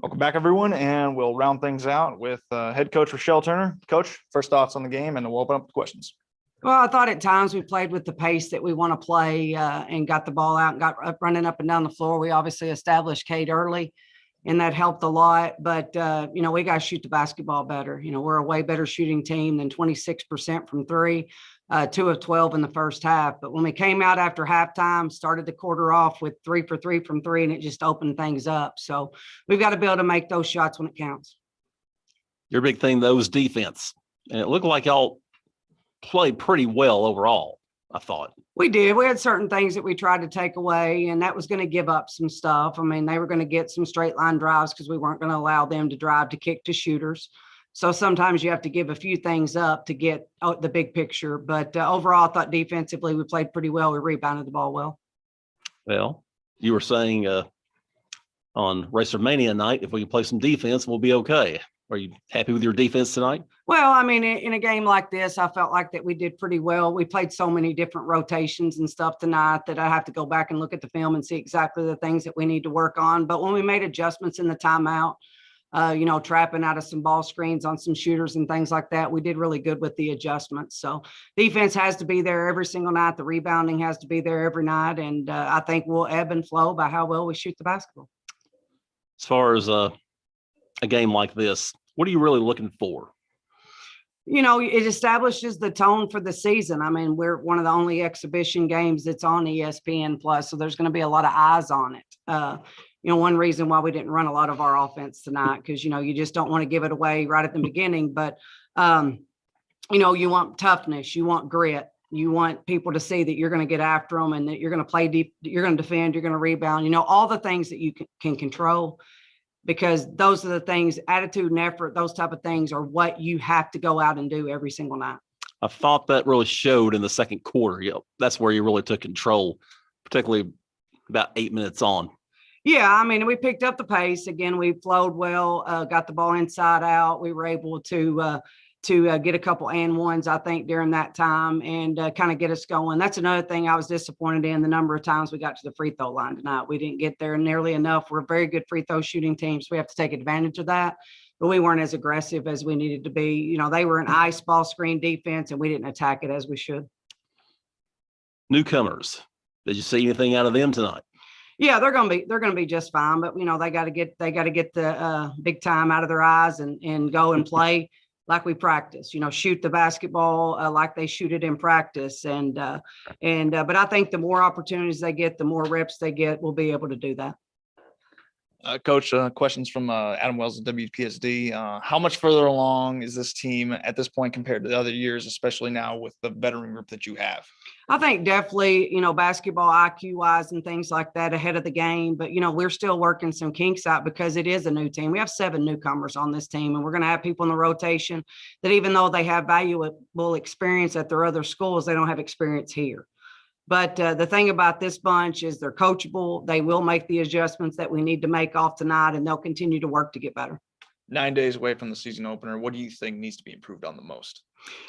Welcome back, everyone, and we'll round things out with head coach Rechelle Turner. Coach, first thoughts on the game, and then we'll open up the questions. Well, I thought at times we played with the pace that we want to play and got the ball out and got running up and down the floor. We obviously established Kate early, and that helped a lot. But, we got to shoot the basketball better. We're a way better shooting team than 26% from three, 2 of 12 in the first half. But when we came out after halftime, started the quarter off with 3 for 3 from three, and it just opened things up. So we've got to be able to make those shots when it counts. Your big thing, though, is defense. And it looked like y'all played pretty well overall, I thought. We did. We had certain things that we tried to take away, and that was going to give up some stuff. I mean, they were going to get some straight line drives because we weren't going to allow them to drive to kick to shooters. So sometimes you have to give a few things up to get the big picture. But overall, I thought defensively we played pretty well. We rebounded the ball well. Well, you were saying on Racer Mania night, if we can play some defense, we'll be okay. Are you happy with your defense tonight? Well, I mean, in a game like this, I felt like that we did pretty well. We played so many different rotations and stuff tonight that I have to go back and look at the film and see exactly the things that we need to work on. But when we made adjustments in the timeout, trapping out of some ball screens on some shooters and things like that, we did really good with the adjustments. So defense has to be there every single night. The rebounding has to be there every night. And I think we'll ebb and flow by how well we shoot the basketball. As far as a game like this, what are you really looking for? It establishes the tone for the season. I mean, we're one of the only exhibition games that's on ESPN Plus, so there's going to be a lot of eyes on it. One reason why we didn't run a lot of our offense tonight, because, you just don't want to give it away right at the beginning. But, you want toughness, you want grit. You want people to see that you're going to get after them and that you're going to play deep, you're going to defend, you're going to rebound, all the things that you can control. Because those are the things, attitude and effort, those type of things are what you have to go out and do every single night. I thought that really showed in the second quarter. That's where you really took control, particularly about 8 minutes on. Yeah, I mean, we picked up the pace. Again, we flowed well, got the ball inside out. We were able to get a couple and ones, I think, during that time and kind of get us going. That's another thing I was disappointed in, the number of times we got to the free throw line tonight. We didn't get there nearly enough. We're a very good free throw shooting team, so we have to take advantage of that. But we weren't as aggressive as we needed to be. They were an ice ball screen defense, and we didn't attack it as we should. Newcomers, did you see anything out of them tonight? Yeah, they're gonna be just fine. But they got to get the big time out of their eyes and go and play like we practice, shoot the basketball like they shoot it in practice. But I think the more opportunities they get, the more reps they get, we'll be able to do that. Coach, questions from Adam Wells of WPSD. How much further along is this team at this point compared to the other years, especially now with the veteran group that you have? I think definitely, basketball IQ wise and things like that ahead of the game. But, we're still working some kinks out because it is a new team. We have 7 newcomers on this team, and we're going to have people in the rotation that even though they have valuable experience at their other schools, they don't have experience here. But the thing about this bunch is they're coachable. They will make the adjustments that we need to make off tonight, and they'll continue to work to get better. 9 days away from the season opener, what do you think needs to be improved on the most?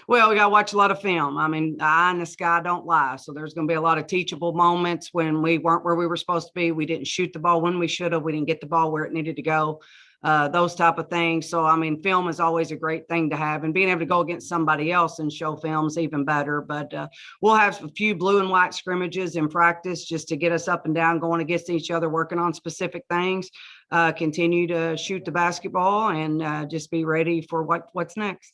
Well, we got to watch a lot of film. I mean, the eye in the sky don't lie. So there's going to be a lot of teachable moments when we weren't where we were supposed to be. We didn't shoot the ball when we should have. We didn't get the ball where it needed to go. Those type of things. So, I mean, film is always a great thing to have, and being able to go against somebody else and show film's even better. But we'll have a few blue and white scrimmages in practice just to get us up and down, going against each other, working on specific things, continue to shoot the basketball and just be ready for what's next.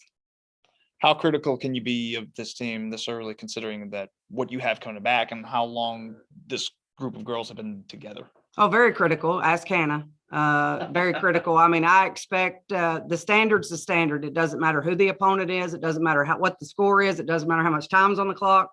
How critical can you be of this team this early, considering that what you have coming back and how long this group of girls have been together? Oh, very critical. Ask Hannah. Very critical. I mean, I expect the standard's the standard. It doesn't matter who the opponent is. It doesn't matter what the score is. It doesn't matter how much time's on the clock.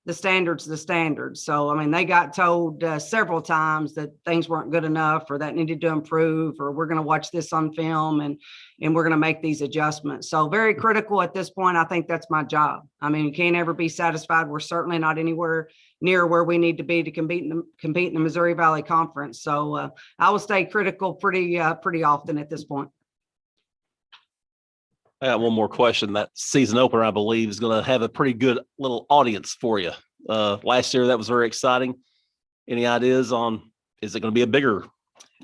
The standard's the standard. So, I mean, they got told several times that things weren't good enough or that needed to improve, or we're going to watch this on film and we're going to make these adjustments. So very critical at this point. I think that's my job. I mean, you can't ever be satisfied. We're certainly not anywhere near where we need to be to compete in the Missouri Valley Conference. So I will stay critical pretty often at this point. I got one more question. That season opener, I believe, is going to have a pretty good little audience for you. Last year, that was very exciting. Any ideas on, is it going to be a bigger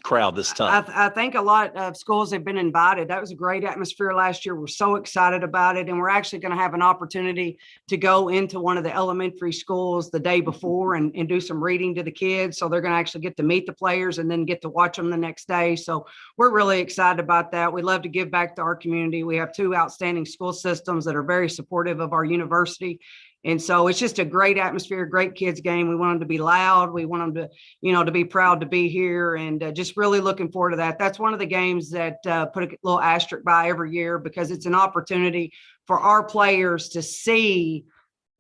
crowd this time? I think a lot of schools have been invited. That was a great atmosphere last year. We're so excited about it. And we're actually going to have an opportunity to go into one of the elementary schools the day before and do some reading to the kids. So they're going to actually get to meet the players and then get to watch them the next day. So we're really excited about that. We love to give back to our community. We have 2 outstanding school systems that are very supportive of our university. And so it's just a great atmosphere, great kids game. We want them to be loud. We want them to, to be proud to be here, and just really looking forward to that. That's one of the games that put a little asterisk by every year, because it's an opportunity for our players to see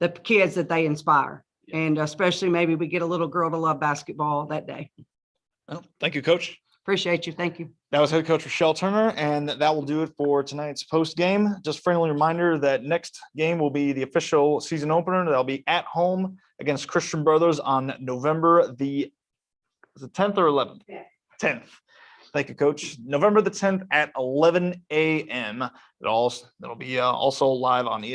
the kids that they inspire. And especially maybe we get a little girl to love basketball that day. Well, thank you, Coach. Appreciate you. Thank you. That was head coach Rechelle Turner, and that will do it for tonight's post game. Just friendly reminder that next game will be the official season opener. That'll be at home against Christian Brothers on November the 10th or 11th? 10th. Thank you, Coach. November the 10th at 11 a.m. That'll be also live on ESPN.